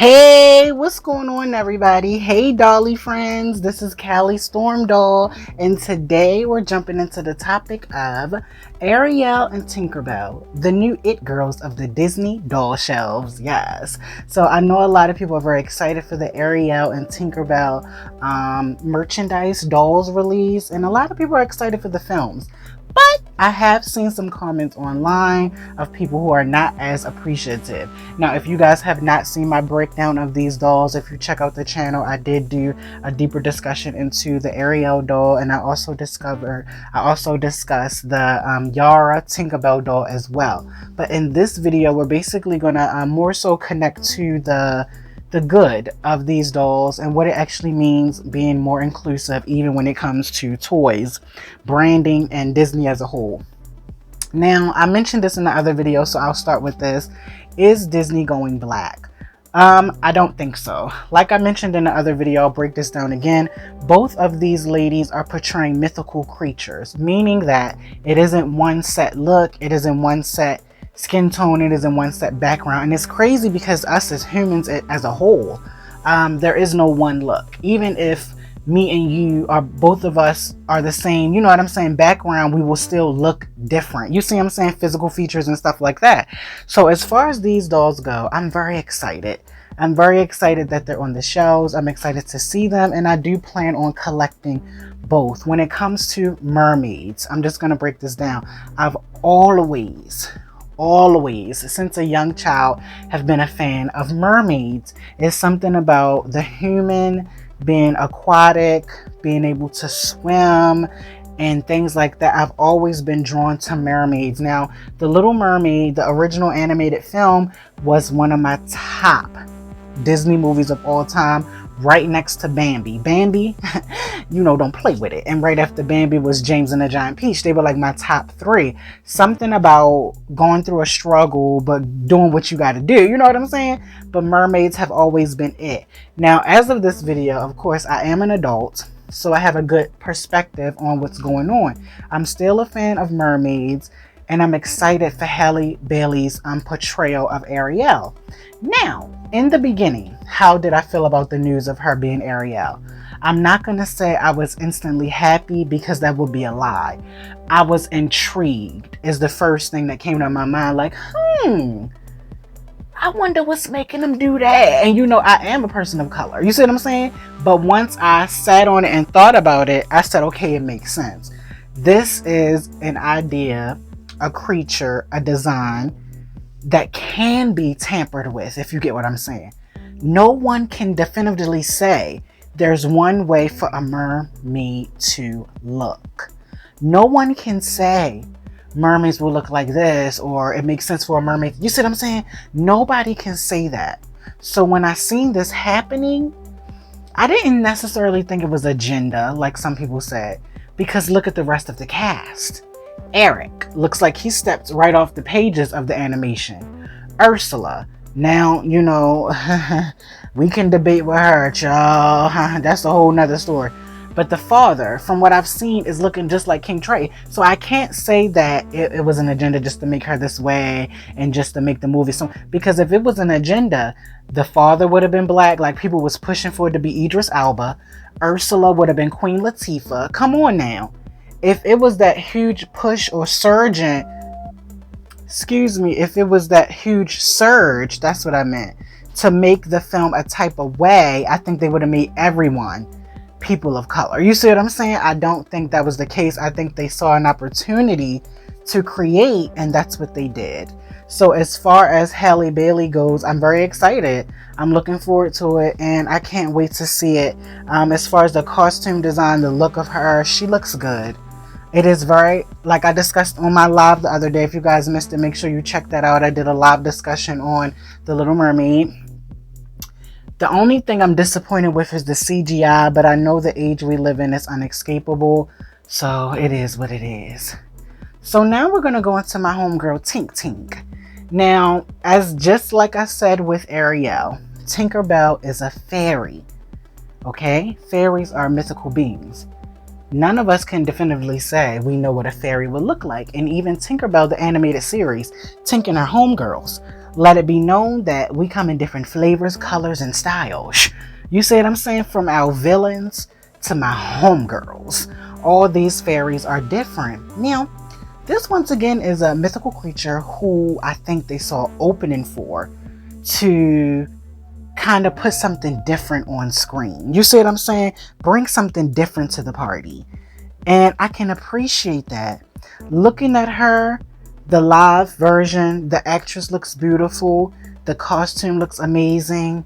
Hey, what's going on, everybody? Hey, Dolly friends. This is Callie Storm Doll, and today we're jumping into the topic of Ariel and Tinkerbell, the new it girls of the Disney doll shelves. Yes. So I know a lot of people are very excited for the Ariel and Tinkerbell merchandise dolls release, and a lot of people are excited for the films. But I have seen some comments online of people who are not as appreciative. Now, if you guys have not seen my breakdown of these dolls, if you check out the channel, I did do a deeper discussion into the Ariel doll, and I also discussed the Yara Tinkerbell doll as well. But in this video, we're basically gonna more so connect to the good of these dolls and what it actually means being more inclusive, even when it comes to toys, branding, and Disney as a whole. Now, I mentioned this in the other video, so I'll start with this. Is Disney going black? I don't think so. Like I mentioned in the other video, I'll break this down again. Both of these ladies are portraying mythical creatures, meaning that it isn't one set look, it isn't one set skin tone, it isn't one set background. And it's crazy because us as humans as a whole, there is no one look. Even if me and you are, both of us are the same, you know what I'm saying, background, we will still look different. You see what I'm saying? Physical features and stuff like that. So as far as these dolls go, I'm very excited. I'm very excited that they're on the shelves. I'm excited to see them, and I do plan on collecting both. When it comes to mermaids, I'm just going to break this down. I've always since a young child have been a fan of mermaids. It's something about the human being aquatic, being able to swim and things like that. I've always been drawn to mermaids. Now, The Little Mermaid, the original animated film, was one of my top Disney movies of all time, right next to Bambi. Bambi, don't play with it. And right after Bambi was James and the Giant Peach. They were like my top three. Something about going through a struggle, but doing what you got to do. You know what I'm saying? But mermaids have always been it. Now, as of this video, of course, I am an adult, so I have a good perspective on what's going on. I'm still a fan of mermaids, and I'm excited for Halle Bailey's portrayal of Ariel. Now, in the beginning, how did I feel about the news of her being Ariel? I'm not going to say I was instantly happy, because that would be a lie. I was intrigued is the first thing that came to my mind. Like, I wonder what's making them do that. And I am a person of color. You see what I'm saying? But once I sat on it and thought about it, I said, okay, it makes sense. This is an idea, a creature, a design that can be tampered with, if you get what I'm saying. No one can definitively say there's one way for a mermaid to look. No one can say mermaids will look like this, or it makes sense for a mermaid. You see what I'm saying? Nobody can say that. So when I seen this happening, I didn't necessarily think it was agenda, like some people said, because look at the rest of the cast. Eric looks like he stepped right off the pages of the animation. Ursula, now, we can debate with her, y'all. That's a whole nother story. But the father, from what I've seen, is looking just like King Trey. So I can't say that it was an agenda just to make her this way and just to make the movie so. Because if it was an agenda, the father would have been black, like people was pushing for it to be Idris Elba. Ursula would have been Queen Latifah. Come on now. If it was that huge push or surge, if it was that huge surge, that's what I meant, to make the film a type of way, I think they would have made everyone people of color. You see what I'm saying? I don't think that was the case. I think they saw an opportunity to create, and that's what they did. So as far as Halle Bailey goes, I'm very excited. I'm looking forward to it, and I can't wait to see it. As far as the costume design, the look of her, she looks good. It is very, like I discussed on my live the other day. If you guys missed it, make sure you check that out. I did a live discussion on The Little Mermaid. The only thing I'm disappointed with is the CGI, but I know the age we live in is unescapable, so it is what it is. So now we're going to go into my homegirl, Tink Tink. Now, just like I said with Ariel, Tinkerbell is a fairy, okay? Fairies are mythical beings. None of us can definitively say we know what a fairy would look like. And even Tinkerbell, the animated series, Tink and her homegirls, Let it be known that we come in different flavors, colors, and styles. You see what I'm saying? From our villains to my homegirls. All these fairies are different. Now, this once again is a mythical creature who I think they saw opening for to kind of put something different on screen. You see what I'm saying? Bring something different to the party. And I can appreciate that. Looking at her, the live version, the actress looks beautiful. The costume looks amazing.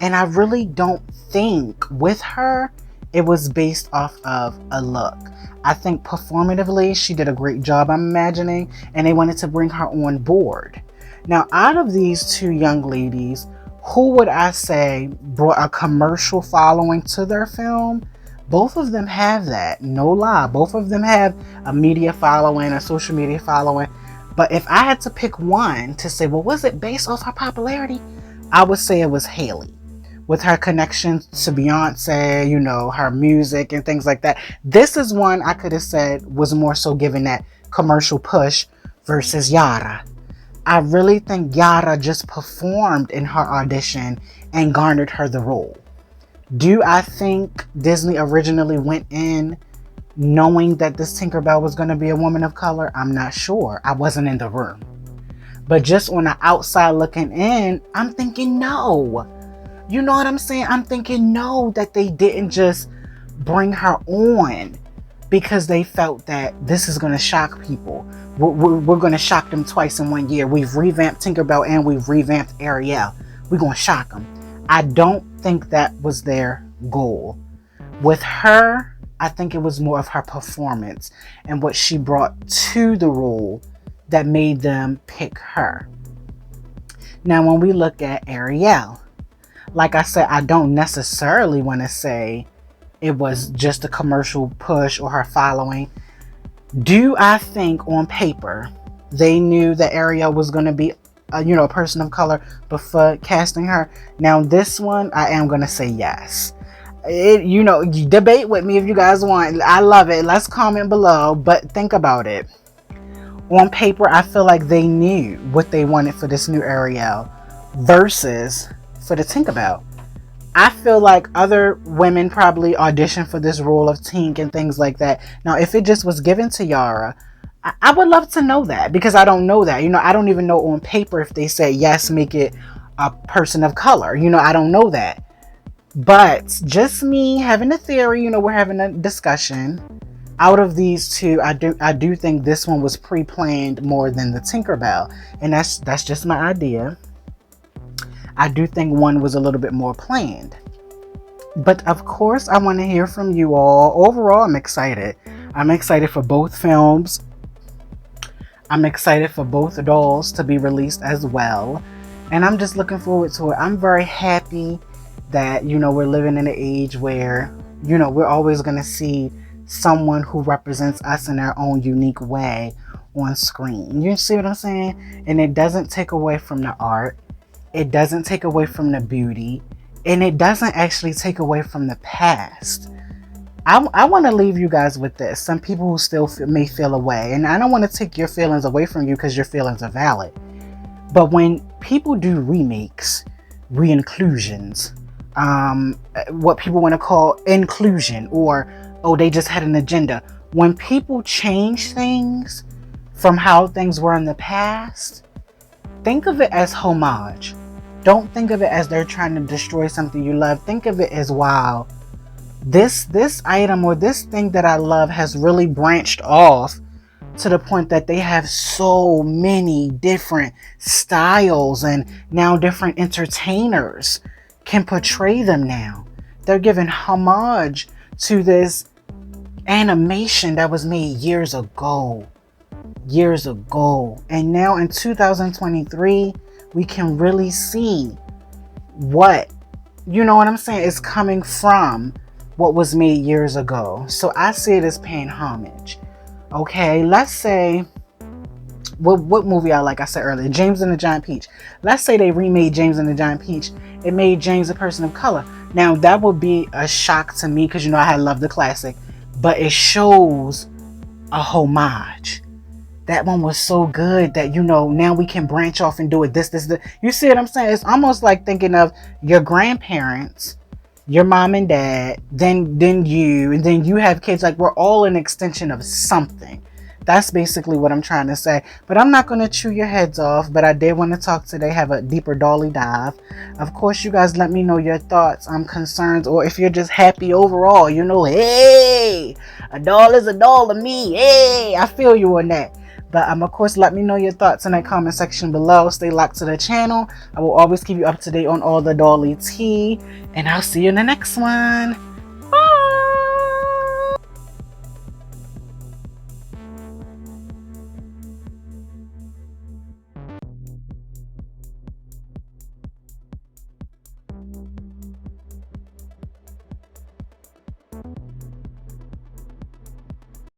And I really don't think with her, it was based off of a look. I think performatively, she did a great job, I'm imagining. And they wanted to bring her on board. Now, out of these two young ladies, who would I say brought a commercial following to their film? Both of them have that. No lie. Both of them have a media following, a social media following. But if I had to pick one to say, well, was it based off her popularity? I would say it was Haley. With her connections to Beyonce, you know, her music and things like that. This is one I could have said was more so given that commercial push versus Yara. I really think Yara just performed in her audition and garnered her the role. Do I think Disney originally went in knowing that this Tinkerbell was going to be a woman of color? I'm not sure. I wasn't in the room. But just on the outside looking in, I'm thinking no. You know what I'm saying? I'm thinking no, that they didn't just bring her on because they felt that this is going to shock people. We're going to shock them twice in 1 year. We've revamped Tinkerbell and we've revamped Ariel. We're going to shock them. I don't think that was their goal. With her, I think it was more of her performance and what she brought to the role that made them pick her. Now, when we look at Ariel, like I said, I don't necessarily want to say it was just a commercial push or her following. Do I think on paper they knew that Ariel was going to be a person of color before casting her? Now this one, I am going to say yes. Debate with me if you guys want. I love it. Let's comment below, but think about it. On paper, I feel like they knew what they wanted for this new Ariel versus for the Tinkerbell. I feel like other women probably auditioned for this role of Tink and things like that. Now, if it just was given to Yara, I would love to know that, because I don't know that. I don't even know on paper if they say, yes, make it a person of color. I don't know that. But just me having a theory, we're having a discussion. Out of these two, I do think this one was pre-planned more than the Tinkerbell. And that's just my idea. I do think one was a little bit more planned. But of course, I want to hear from you all. Overall, I'm excited. I'm excited for both films. I'm excited for both dolls to be released as well. And I'm just looking forward to it. I'm very happy that, we're living in an age where, we're always going to see someone who represents us in their own unique way on screen. You see what I'm saying? And it doesn't take away from the art. It doesn't take away from the beauty, and it doesn't actually take away from the past. I want to leave you guys with this. Some people who still may feel away, and I don't want to take your feelings away from you because your feelings are valid. But when people do remakes, re-inclusions, what people want to call inclusion, or, oh, they just had an agenda. When people change things from how things were in the past, think of it as homage. Don't think of it as they're trying to destroy something you love. Think of it as, wow, this item or this thing that I love has really branched off to the point that they have so many different styles, and now different entertainers can portray them now. They're giving homage to this animation that was made years ago. And now in 2023, we can really see what, is coming from what was made years ago. So I see it as paying homage. Okay, let's say, what movie I like? I said earlier, James and the Giant Peach. Let's say they remade James and the Giant Peach. It made James a person of color. Now that would be a shock to me because, I love the classic. But it shows a homage. that one was so good that, you know, now we can branch off and do it this. You see what I'm saying? It's almost like thinking of your grandparents, your mom and dad, then you, and then you have kids. Like, we're all an extension of something. That's basically what I'm trying to say. But I'm not going to chew your heads off. But I did want to talk today, have a deeper dolly dive. Of course, you guys let me know your thoughts, concerns, or if you're just happy overall. You know, hey, a doll is a doll to me. Hey, I feel you on that. But of course, let me know your thoughts in the comment section below. Stay locked to the channel. I will always keep you up to date on all the dolly tea. And I'll see you in the next one.